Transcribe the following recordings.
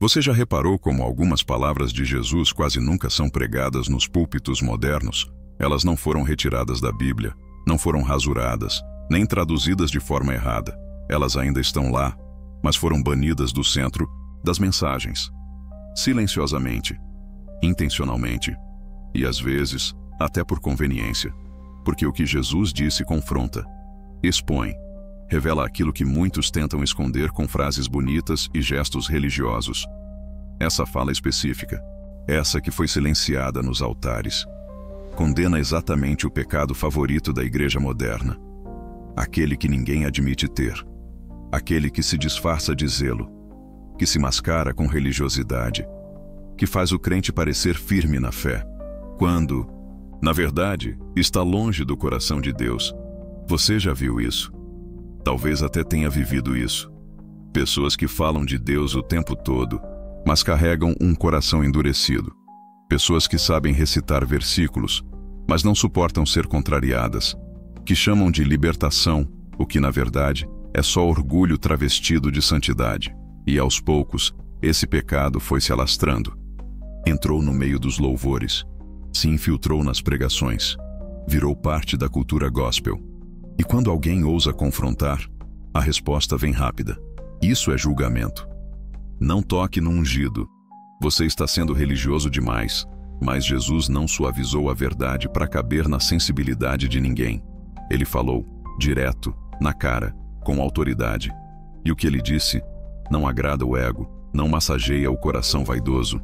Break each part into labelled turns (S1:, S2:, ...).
S1: Você já reparou como algumas palavras de Jesus quase nunca são pregadas nos púlpitos modernos? Elas não foram retiradas da Bíblia, não foram rasuradas, nem traduzidas de forma errada. Elas ainda estão lá, mas foram banidas do centro das mensagens. Silenciosamente, intencionalmente, e às vezes até por conveniência. Porque o que Jesus disse confronta, expõe, revela aquilo que muitos tentam esconder com frases bonitas e gestos religiosos. Essa fala específica, essa que foi silenciada nos altares, condena exatamente o pecado favorito da igreja moderna. Aquele que ninguém admite ter. Aquele que se disfarça de zelo, que se mascara com religiosidade, que faz o crente parecer firme na fé, quando, na verdade, está longe do coração de Deus. Você já viu isso? Talvez até tenha vivido isso. Pessoas que falam de Deus o tempo todo, mas carregam um coração endurecido. Pessoas que sabem recitar versículos, mas não suportam ser contrariadas, que chamam de libertação o que, na verdade, é só orgulho travestido de santidade. E, aos poucos, esse pecado foi se alastrando. Entrou no meio dos louvores, se infiltrou nas pregações, virou parte da cultura gospel. E quando alguém ousa confrontar, a resposta vem rápida. Isso é julgamento. Não toque no ungido. Você está sendo religioso demais, mas Jesus não suavizou a verdade para caber na sensibilidade de ninguém. Ele falou, direto, na cara, com autoridade. E o que ele disse não agrada o ego, não massageia o coração vaidoso,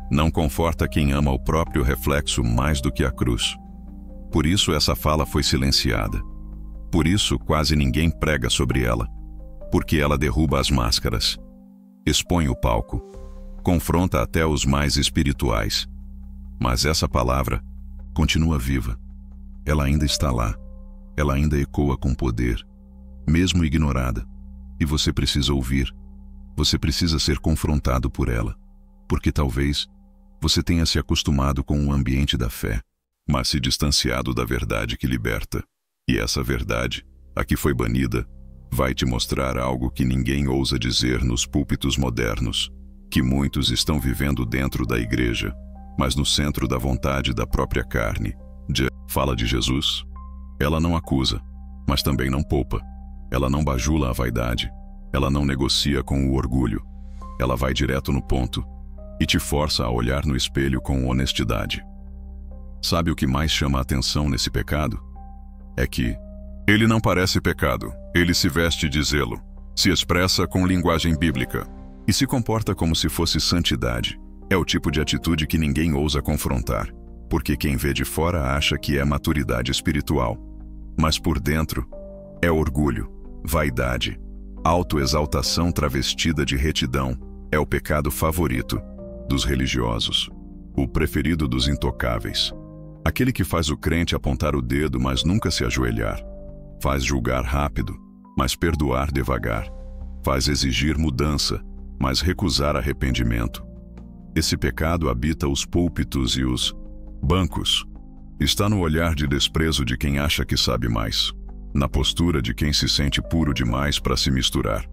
S1: não conforta quem ama o próprio reflexo mais do que a cruz. Por isso essa fala foi silenciada. Por isso quase ninguém prega sobre ela, porque ela derruba as máscaras, expõe o palco, confronta até os mais espirituais. Mas essa palavra continua viva. Ela ainda está lá. Ela ainda ecoa com poder, mesmo ignorada. E você precisa ouvir. Você precisa ser confrontado por ela, porque talvez você tenha se acostumado com o ambiente da fé, mas se distanciado da verdade que liberta. E essa verdade, a que foi banida, vai te mostrar algo que ninguém ousa dizer nos púlpitos modernos, que muitos estão vivendo dentro da igreja, mas no centro da vontade da própria carne. Fala de Jesus. Ela não acusa, mas também não poupa. Ela não bajula a vaidade. Ela não negocia com o orgulho. Ela vai direto no ponto e te força a olhar no espelho com honestidade. Sabe o que mais chama a atenção nesse pecado? É que ele não parece pecado. Ele se veste de zelo, se expressa com linguagem bíblica e se comporta como se fosse santidade. É o tipo de atitude que ninguém ousa confrontar, porque quem vê de fora acha que é maturidade espiritual. Mas por dentro é orgulho, vaidade, autoexaltação travestida de retidão. É o pecado favorito dos religiosos, o preferido dos intocáveis. Aquele que faz o crente apontar o dedo, mas nunca se ajoelhar. Faz julgar rápido, mas perdoar devagar. Faz exigir mudança, mas recusar arrependimento. Esse pecado habita os púlpitos e os bancos. Está no olhar de desprezo de quem acha que sabe mais, na postura de quem se sente puro demais para se misturar,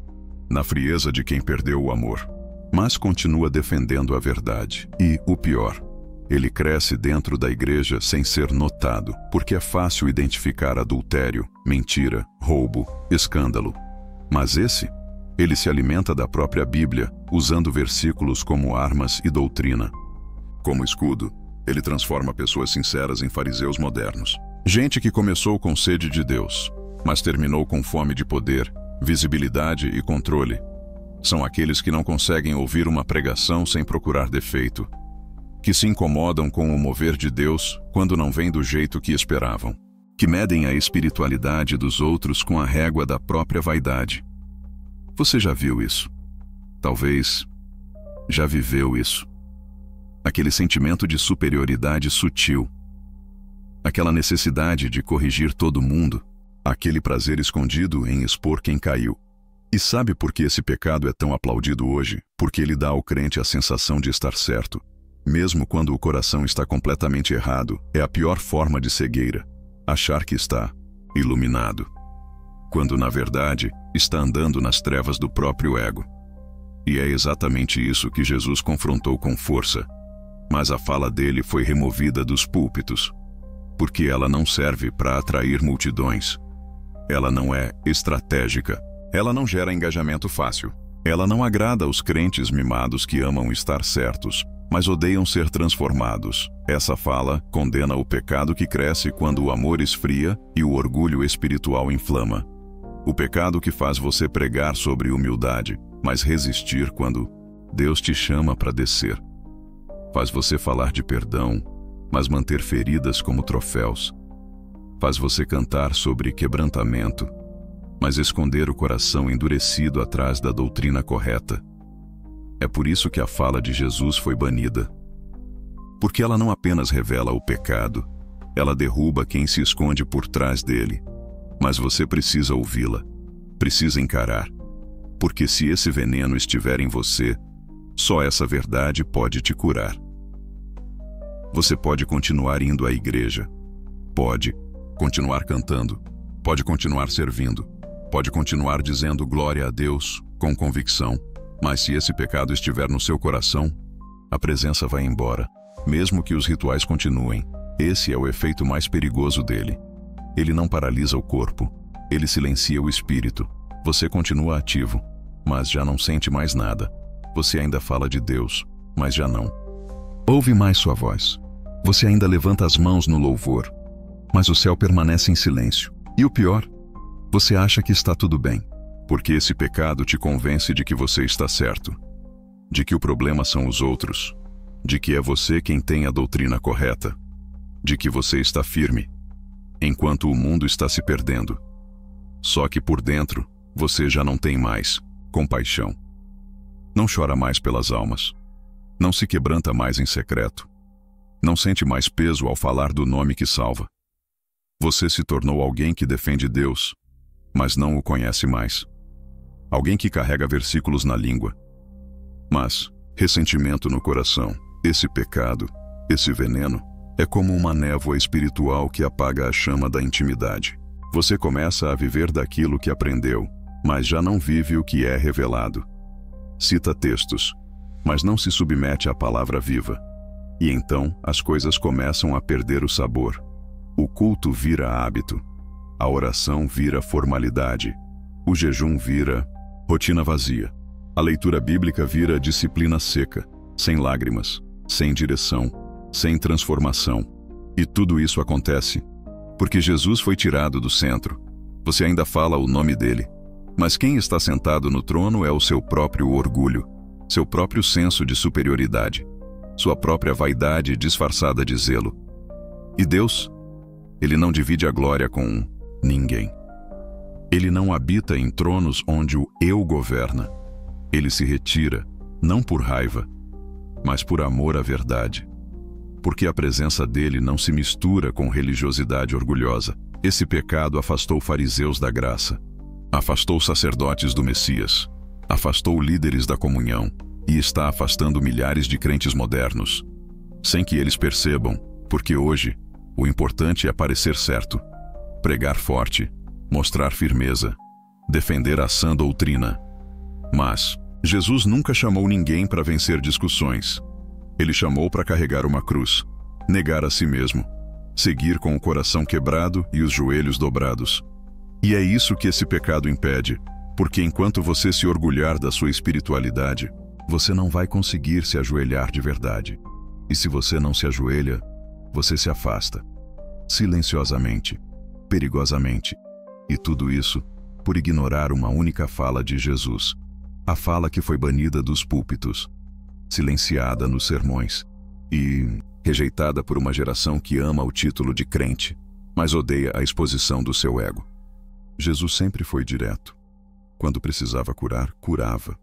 S1: na frieza de quem perdeu o amor, mas continua defendendo a verdade. E, o pior, ele cresce dentro da igreja sem ser notado, porque é fácil identificar adultério, mentira, roubo, escândalo. Mas ele se alimenta da própria Bíblia, usando versículos como armas e doutrina. Como escudo, ele transforma pessoas sinceras em fariseus modernos. Gente que começou com sede de Deus, mas terminou com fome de poder, visibilidade e controle. São aqueles que não conseguem ouvir uma pregação sem procurar defeito, que se incomodam com o mover de Deus quando não vem do jeito que esperavam, que medem a espiritualidade dos outros com a régua da própria vaidade. Você já viu isso? Talvez já viveu isso. Aquele sentimento de superioridade sutil, aquela necessidade de corrigir todo mundo, aquele prazer escondido em expor quem caiu. E sabe por que esse pecado é tão aplaudido hoje? Porque ele dá ao crente a sensação de estar certo, mesmo quando o coração está completamente errado. É a pior forma de cegueira, achar que está iluminado, quando na verdade está andando nas trevas do próprio ego. E é exatamente isso que Jesus confrontou com força. Mas a fala dele foi removida dos púlpitos, porque ela não serve para atrair multidões. Ela não é estratégica. Ela não gera engajamento fácil. Ela não agrada os crentes mimados que amam estar certos, mas odeiam ser transformados. Essa fala condena o pecado que cresce quando o amor esfria e o orgulho espiritual inflama. O pecado que faz você pregar sobre humildade, mas resistir quando Deus te chama para descer. Faz você falar de perdão, mas manter feridas como troféus. Faz você cantar sobre quebrantamento, mas esconder o coração endurecido atrás da doutrina correta. É por isso que a fala de Jesus foi banida. Porque ela não apenas revela o pecado, ela derruba quem se esconde por trás dele. Mas você precisa ouvi-la, precisa encarar. Porque se esse veneno estiver em você, só essa verdade pode te curar. Você pode continuar indo à igreja, pode continuar cantando, pode continuar servindo, pode continuar dizendo glória a Deus com convicção, mas se esse pecado estiver no seu coração, a presença vai embora, mesmo que os rituais continuem. Esse é o efeito mais perigoso dele. Ele não paralisa o corpo, ele silencia o espírito. Você continua ativo, mas já não sente mais nada. Você ainda fala de Deus, mas já não ouve mais sua voz. Você ainda levanta as mãos no louvor, mas o céu permanece em silêncio. E o pior, você acha que está tudo bem, porque esse pecado te convence de que você está certo, de que o problema são os outros, de que é você quem tem a doutrina correta, de que você está firme, enquanto o mundo está se perdendo. Só que por dentro, você já não tem mais compaixão. Não chora mais pelas almas. Não se quebranta mais em secreto. Não sente mais peso ao falar do nome que salva. Você se tornou alguém que defende Deus, mas não o conhece mais. Alguém que carrega versículos na língua, mas ressentimento no coração. Esse pecado, esse veneno, é como uma névoa espiritual que apaga a chama da intimidade. Você começa a viver daquilo que aprendeu, mas já não vive o que é revelado. Cita textos, mas não se submete à palavra viva. E então as coisas começam a perder o sabor. O culto vira hábito. A oração vira formalidade. O jejum vira rotina vazia. A leitura bíblica vira disciplina seca, sem lágrimas, sem direção, sem transformação. E tudo isso acontece porque Jesus foi tirado do centro. Você ainda fala o nome dele, mas quem está sentado no trono é o seu próprio orgulho, seu próprio senso de superioridade, sua própria vaidade disfarçada de zelo. E Deus? Ele não divide a glória com ninguém. Ele não habita em tronos onde o eu governa. Ele se retira, não por raiva, mas por amor à verdade. Porque a presença dele não se mistura com religiosidade orgulhosa. Esse pecado afastou fariseus da graça, afastou sacerdotes do Messias, afastou líderes da comunhão e está afastando milhares de crentes modernos, sem que eles percebam, porque hoje o importante é parecer certo, pregar forte, mostrar firmeza, defender a sã doutrina. Mas Jesus nunca chamou ninguém para vencer discussões. Ele chamou para carregar uma cruz, negar a si mesmo, seguir com o coração quebrado e os joelhos dobrados. E é isso que esse pecado impede, porque enquanto você se orgulhar da sua espiritualidade, você não vai conseguir se ajoelhar de verdade. E se você não se ajoelha, você se afasta, silenciosamente, perigosamente. E tudo isso por ignorar uma única fala de Jesus, a fala que foi banida dos púlpitos, silenciada nos sermões e rejeitada por uma geração que ama o título de crente, mas odeia a exposição do seu ego. Jesus sempre foi direto. Quando precisava curar, curava.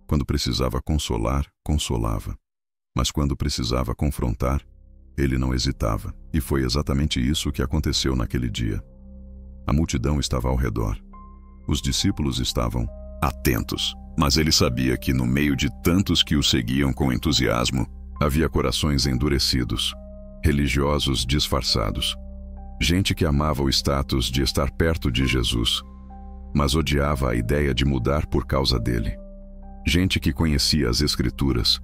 S1: Quando precisava consolar, consolava. Mas quando precisava confrontar, ele não hesitava. E foi exatamente isso que aconteceu naquele dia. A multidão estava ao redor. Os discípulos estavam atentos, mas ele sabia que no meio de tantos que o seguiam com entusiasmo, havia corações endurecidos, religiosos disfarçados, gente que amava o status de estar perto de Jesus, mas odiava a ideia de mudar por causa dele. Gente que conhecia as Escrituras,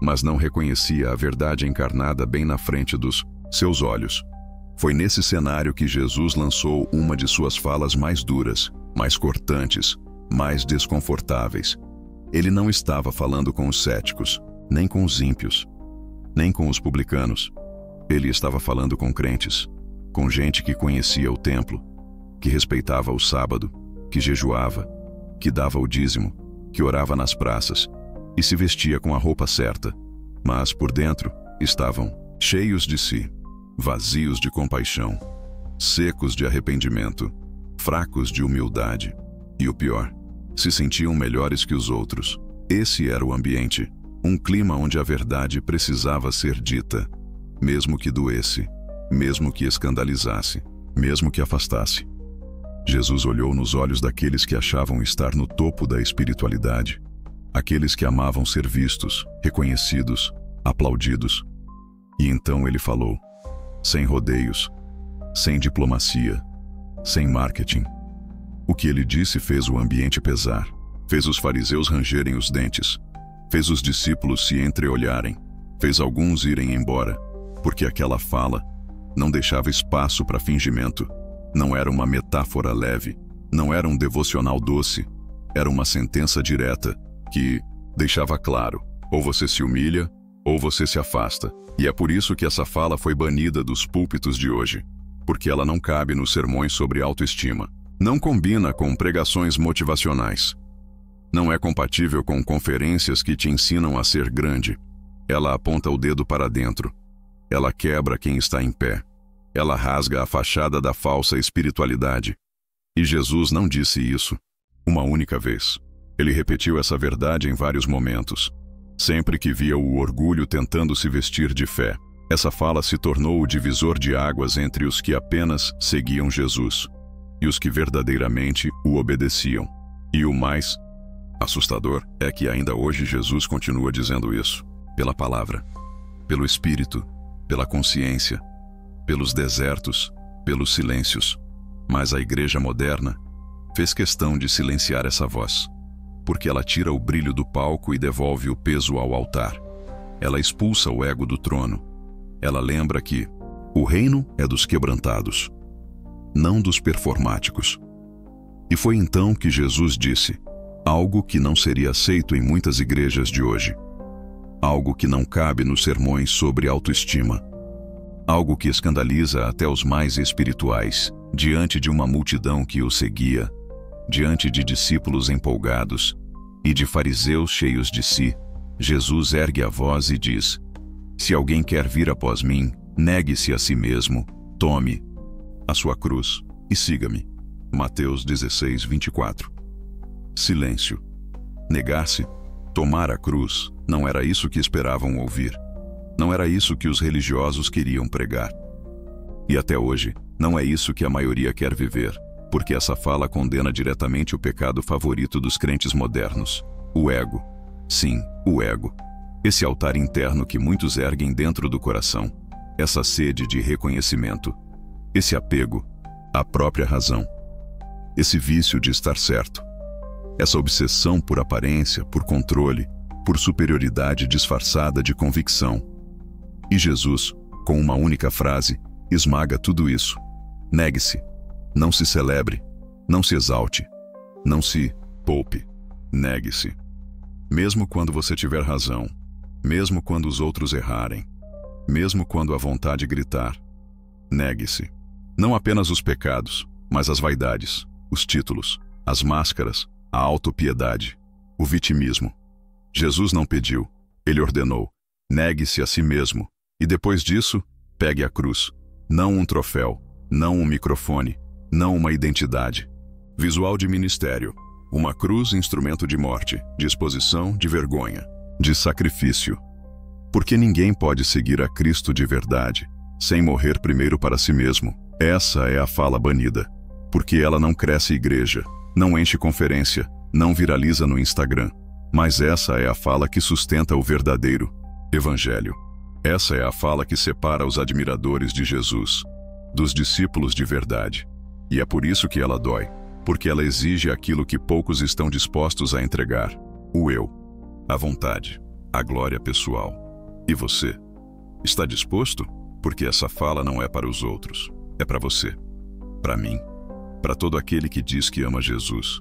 S1: mas não reconhecia a verdade encarnada bem na frente dos seus olhos. Foi nesse cenário que Jesus lançou uma de suas falas mais duras, mais cortantes, mais desconfortáveis. Ele não estava falando com os céticos, nem com os ímpios, nem com os publicanos. Ele estava falando com crentes, com gente que conhecia o templo, que respeitava o sábado, que jejuava, que dava o dízimo, que orava nas praças e se vestia com a roupa certa, mas por dentro estavam cheios de si, vazios de compaixão, secos de arrependimento, fracos de humildade e, o pior, se sentiam melhores que os outros. Esse era o ambiente, um clima onde a verdade precisava ser dita, mesmo que doesse, mesmo que escandalizasse, mesmo que afastasse. Jesus olhou nos olhos daqueles que achavam estar no topo da espiritualidade, aqueles que amavam ser vistos, reconhecidos, aplaudidos. E então ele falou, sem rodeios, sem diplomacia, sem marketing. O que ele disse fez o ambiente pesar, fez os fariseus rangerem os dentes, fez os discípulos se entreolharem, fez alguns irem embora, porque aquela fala não deixava espaço para fingimento. Não era uma metáfora leve, não era um devocional doce, era uma sentença direta que deixava claro, ou você se humilha, ou você se afasta. E é por isso que essa fala foi banida dos púlpitos de hoje, porque ela não cabe nos sermões sobre autoestima. Não combina com pregações motivacionais. Não é compatível com conferências que te ensinam a ser grande. Ela aponta o dedo para dentro. Ela quebra quem está em pé. Ela rasga a fachada da falsa espiritualidade. E Jesus não disse isso uma única vez. Ele repetiu essa verdade em vários momentos. Sempre que via o orgulho tentando se vestir de fé, essa fala se tornou o divisor de águas entre os que apenas seguiam Jesus e os que verdadeiramente o obedeciam. E o mais assustador é que ainda hoje Jesus continua dizendo isso, pela palavra, pelo Espírito, pela consciência, pelos desertos, pelos silêncios. Mas a igreja moderna fez questão de silenciar essa voz, porque ela tira o brilho do palco e devolve o peso ao altar. Ela expulsa o ego do trono. Ela lembra que o reino é dos quebrantados, não dos performáticos. E foi então que Jesus disse algo que não seria aceito em muitas igrejas de hoje, algo que não cabe nos sermões sobre autoestima, algo que escandaliza até os mais espirituais, diante de uma multidão que o seguia, diante de discípulos empolgados e de fariseus cheios de si. Jesus ergue a voz e diz: se alguém quer vir após mim, negue-se a si mesmo, tome a sua cruz e siga-me. Mateus 16, 24. Silêncio. Negar-se, tomar a cruz, não era isso que esperavam ouvir. Não era isso que os religiosos queriam pregar. E até hoje, não é isso que a maioria quer viver, porque essa fala condena diretamente o pecado favorito dos crentes modernos: o ego. Sim, o ego. Esse altar interno que muitos erguem dentro do coração, essa sede de reconhecimento, esse apego à própria razão, esse vício de estar certo, essa obsessão por aparência, por controle, por superioridade disfarçada de convicção. E Jesus, com uma única frase, esmaga tudo isso. Negue-se. Não se celebre. Não se exalte. Não se poupe. Negue-se. Mesmo quando você tiver razão, mesmo quando os outros errarem, mesmo quando a vontade gritar, negue-se. Não apenas os pecados, mas as vaidades, os títulos, as máscaras, a autopiedade, o vitimismo. Jesus não pediu, ele ordenou: negue-se a si mesmo. E depois disso, pegue a cruz. Não um troféu, não um microfone, não uma identidade. Visual de ministério. Uma cruz, instrumento de morte, de exposição, de vergonha, de sacrifício. Porque ninguém pode seguir a Cristo de verdade sem morrer primeiro para si mesmo. Essa é a fala banida. Porque ela não cresce igreja, não enche conferência, não viraliza no Instagram. Mas essa é a fala que sustenta o verdadeiro evangelho. Essa é a fala que separa os admiradores de Jesus dos discípulos de verdade. E é por isso que ela dói, porque ela exige aquilo que poucos estão dispostos a entregar: o eu. a vontade, a glória pessoal. E você? Está disposto? Porque essa fala não é para os outros, é para você, para mim, para todo aquele que diz que ama Jesus,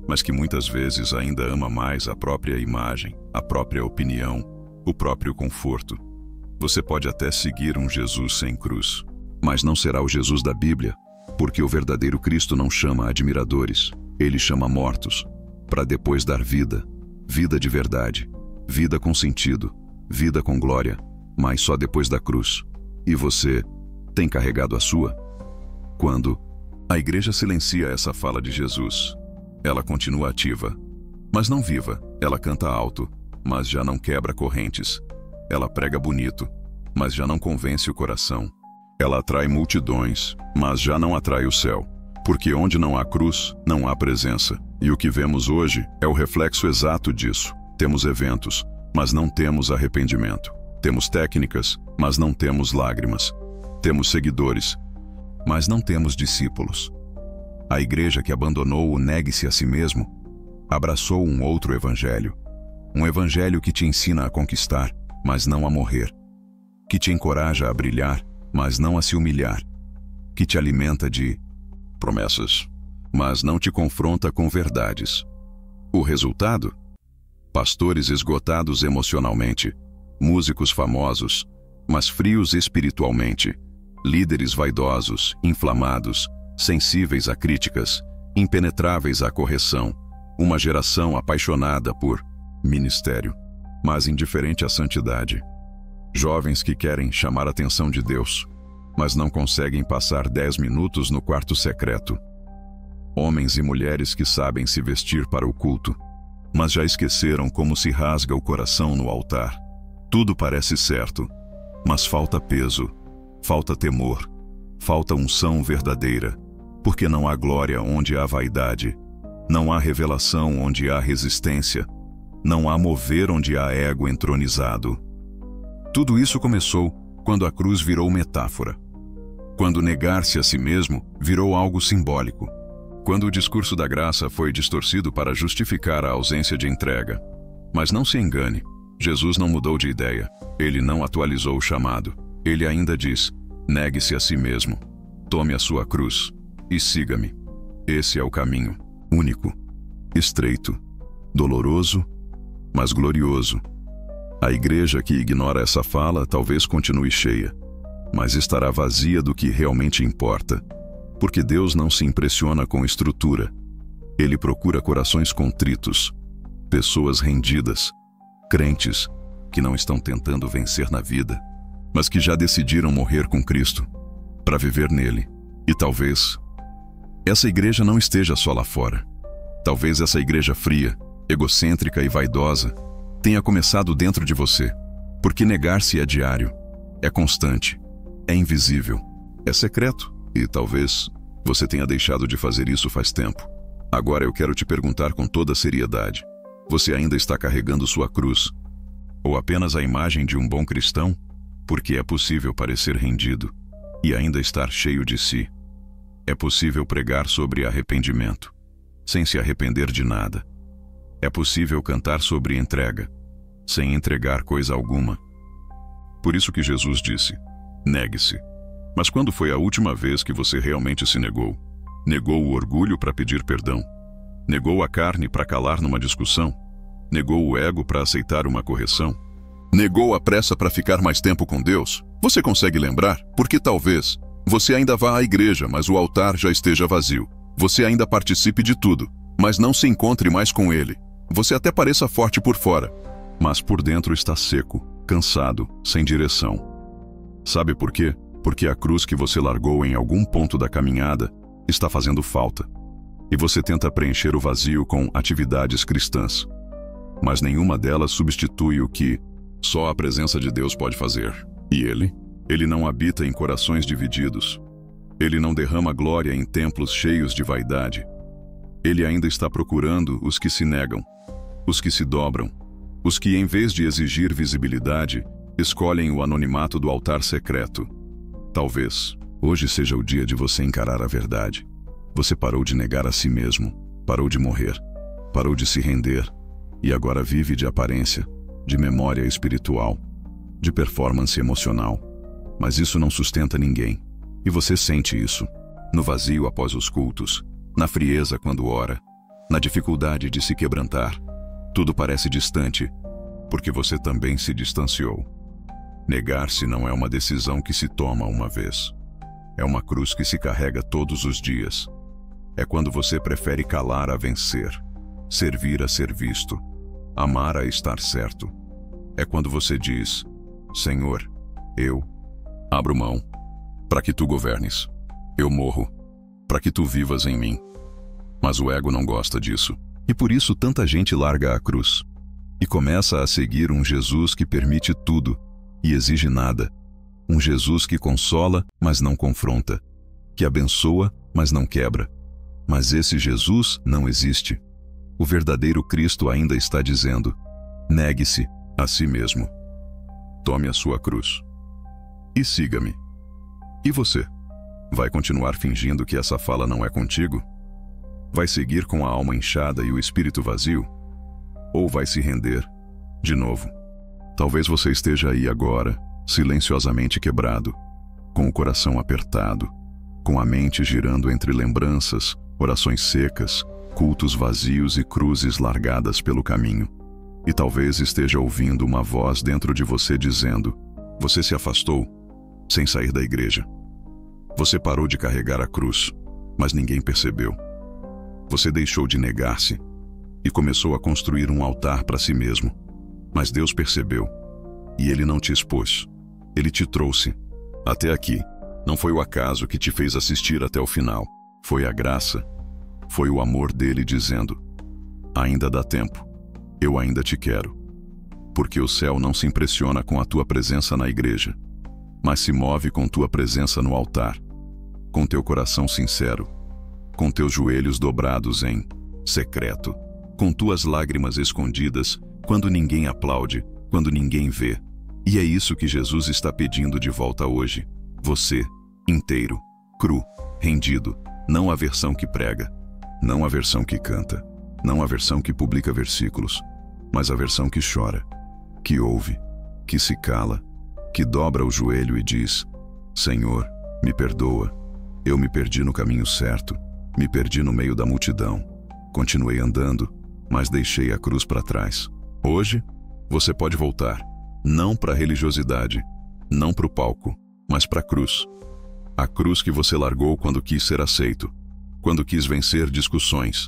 S1: mas que muitas vezes ainda ama mais a própria imagem, a própria opinião, o próprio conforto. Você pode até seguir um Jesus sem cruz, mas não será o Jesus da Bíblia, porque o verdadeiro Cristo não chama admiradores, ele chama mortos, para depois dar vida, vida de verdade, vida com sentido, vida com glória, mas só depois da cruz. E você tem carregado a sua? Quando a igreja silencia essa fala de Jesus, ela continua ativa, mas não viva. Ela canta alto, mas já não quebra correntes. Ela prega bonito, mas já não convence o coração. Ela atrai multidões, mas já não atrai o céu. Porque onde não há cruz, não há presença. E o que vemos hoje é o reflexo exato disso. Temos eventos, mas não temos arrependimento. Temos técnicas, mas não temos lágrimas. Temos seguidores, mas não temos discípulos. A igreja que abandonou o negue-se a si mesmo, abraçou um outro evangelho. Um evangelho que te ensina a conquistar, mas não a morrer. Que te encoraja a brilhar, mas não a se humilhar. Que te alimenta de promessas, mas não te confronta com verdades. O resultado? Pastores esgotados emocionalmente, músicos famosos, mas frios espiritualmente, líderes vaidosos, inflamados, sensíveis a críticas, impenetráveis à correção, uma geração apaixonada por ministério, mas indiferente à santidade. Jovens que querem chamar a atenção de Deus, mas não conseguem passar 10 minutos no quarto secreto. Homens e mulheres que sabem se vestir para o culto, mas já esqueceram como se rasga o coração no altar. Tudo parece certo, mas falta peso, falta temor, falta unção verdadeira, porque não há glória onde há vaidade, não há revelação onde há resistência, não há mover onde há ego entronizado. Tudo isso começou quando a cruz virou metáfora, quando negar-se a si mesmo virou algo simbólico, quando o discurso da graça foi distorcido para justificar a ausência de entrega. Mas não se engane, Jesus não mudou de ideia, ele não atualizou o chamado, ele ainda diz: negue-se a si mesmo, tome a sua cruz e siga-me. Esse é o caminho, único, estreito, doloroso, mas glorioso. A igreja que ignora essa fala talvez continue cheia, mas estará vazia do que realmente importa, porque Deus não se impressiona com estrutura. Ele procura corações contritos, pessoas rendidas, crentes que não estão tentando vencer na vida, mas que já decidiram morrer com Cristo, para viver nele. E talvez essa igreja não esteja só lá fora. Talvez essa igreja fria, egocêntrica e vaidosa tenha começado dentro de você, porque negar-se é diário, é constante, é invisível, é secreto, e talvez você tenha deixado de fazer isso faz tempo. Agora eu quero te perguntar com toda seriedade: você ainda está carregando sua cruz? Ou apenas a imagem de um bom cristão? Porque é possível parecer rendido e ainda estar cheio de si. É possível pregar sobre arrependimento, sem se arrepender de nada. É possível cantar sobre entrega, sem entregar coisa alguma. Por isso que Jesus disse: negue-se. Mas quando foi a última vez que você realmente se negou? Negou o orgulho para pedir perdão? Negou a carne para calar numa discussão? Negou o ego para aceitar uma correção? Negou a pressa para ficar mais tempo com Deus? Você consegue lembrar? Porque talvez você ainda vá à igreja, mas o altar já esteja vazio. Você ainda participe de tudo, mas não se encontre mais com Ele. Você até pareça forte por fora, mas por dentro está seco, cansado, sem direção. Sabe por quê? Porque a cruz que você largou em algum ponto da caminhada está fazendo falta. E você tenta preencher o vazio com atividades cristãs. Mas nenhuma delas substitui o que só a presença de Deus pode fazer. E Ele não habita em corações divididos. Ele não derrama glória em templos cheios de vaidade. Ele ainda está procurando os que se negam, os que se dobram, os que, em vez de exigir visibilidade, escolhem o anonimato do altar secreto. Talvez hoje seja o dia de você encarar a verdade. Você parou de negar a si mesmo, parou de morrer, parou de se render, e agora vive de aparência, de memória espiritual, de performance emocional. Mas isso não sustenta ninguém. E você sente isso, no vazio após os cultos, na frieza quando ora, na dificuldade de se quebrantar. Tudo parece distante, porque você também se distanciou. Negar-se não é uma decisão que se toma uma vez. É uma cruz que se carrega todos os dias. É quando você prefere calar a vencer, servir a ser visto, amar a estar certo. É quando você diz: Senhor, eu abro mão, para que tu governes. Eu morro, para que tu vivas em mim. Mas o ego não gosta disso. E por isso tanta gente larga a cruz e começa a seguir um Jesus que permite tudo e exige nada. Um Jesus que consola, mas não confronta, que abençoa, mas não quebra. Mas esse Jesus não existe. O verdadeiro Cristo ainda está dizendo: negue-se a si mesmo. Tome a sua cruz e siga-me. E você? Vai continuar fingindo que essa fala não é contigo? Vai seguir com a alma inchada e o espírito vazio? Ou vai se render de novo? Talvez você esteja aí agora, silenciosamente quebrado, com o coração apertado, com a mente girando entre lembranças, orações secas, cultos vazios e cruzes largadas pelo caminho. E talvez esteja ouvindo uma voz dentro de você dizendo: você se afastou, sem sair da igreja. Você parou de carregar a cruz, mas ninguém percebeu. Você deixou de negar-se e começou a construir um altar para si mesmo. Mas Deus percebeu, e Ele não te expôs. Ele te trouxe até aqui. Não foi o acaso que te fez assistir até o final. Foi a graça. Foi o amor dele dizendo: ainda dá tempo. Eu ainda te quero. Porque o céu não se impressiona com a tua presença na igreja, mas se move com tua presença no altar, com teu coração sincero, com teus joelhos dobrados em secreto, com tuas lágrimas escondidas, quando ninguém aplaude, quando ninguém vê. E é isso que Jesus está pedindo de volta hoje. Você, inteiro, cru, rendido, não a versão que prega, não a versão que canta, não a versão que publica versículos, mas a versão que chora, que ouve, que se cala, que dobra o joelho e diz: Senhor, me perdoa. Eu me perdi no caminho certo, me perdi no meio da multidão. Continuei andando, mas deixei a cruz para trás. Hoje, você pode voltar, não para a religiosidade, não para o palco, mas para a cruz. A cruz que você largou quando quis ser aceito, quando quis vencer discussões,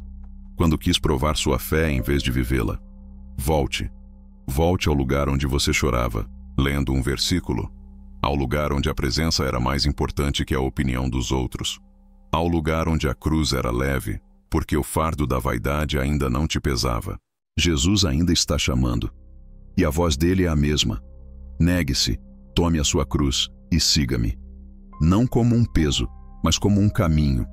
S1: quando quis provar sua fé em vez de vivê-la. Volte. Volte ao lugar onde você chorava, lendo um versículo, ao lugar onde a presença era mais importante que a opinião dos outros, ao lugar onde a cruz era leve, porque o fardo da vaidade ainda não te pesava. Jesus ainda está chamando, e a voz dele é a mesma: negue-se, tome a sua cruz e siga-me. Não como um peso, mas como um caminho.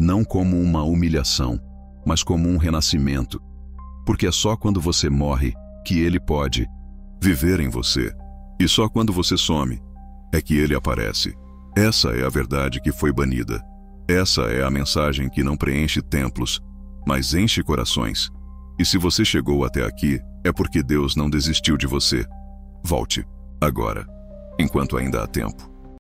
S1: Não como uma humilhação, mas como um renascimento. Porque é só quando você morre que ele pode viver em você. E só quando você some é que ele aparece. Essa é a verdade que foi banida. Essa é a mensagem que não preenche templos, mas enche corações. E se você chegou até aqui, é porque Deus não desistiu de você. Volte, agora, enquanto ainda há tempo.